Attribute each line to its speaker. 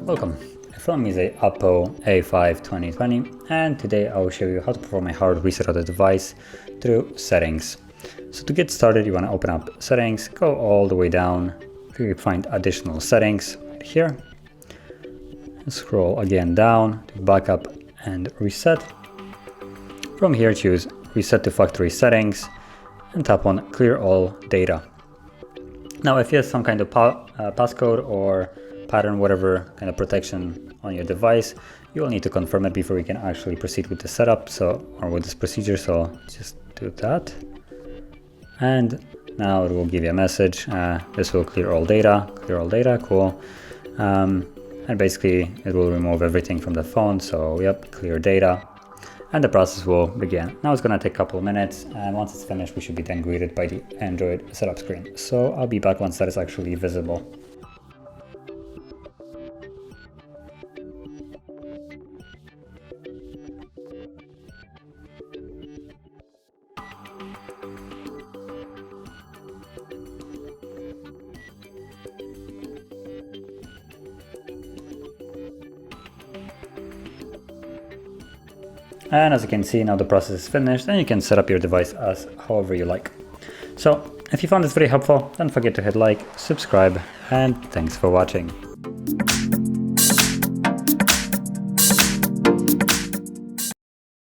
Speaker 1: Welcome. In front of me is a OPPO A5 2020, and today I will show you how to perform a hard reset of the device through settings. So to get started, you want to open up settings, go all the way down, you find additional settings right here, and scroll again down to backup and reset. From here, choose reset to factory settings and tap on clear all data. Now, if you have some kind of passcode or pattern, whatever kind of protection on your device, you will need to confirm it before you can actually proceed with the setup, or with this procedure. So just do that, and now it will give you a message. This will clear all data, cool. And basically it will remove everything from the phone. So yep, clear data, and the process will begin. Now it's going to take a couple of minutes, and once it's finished, we should be then greeted by the Android setup screen. So I'll be back once that is actually visible. And as you can see, now the process is finished, and you can set up your device as however you like. So if you found this video helpful, don't forget to hit like, subscribe, and thanks for watching.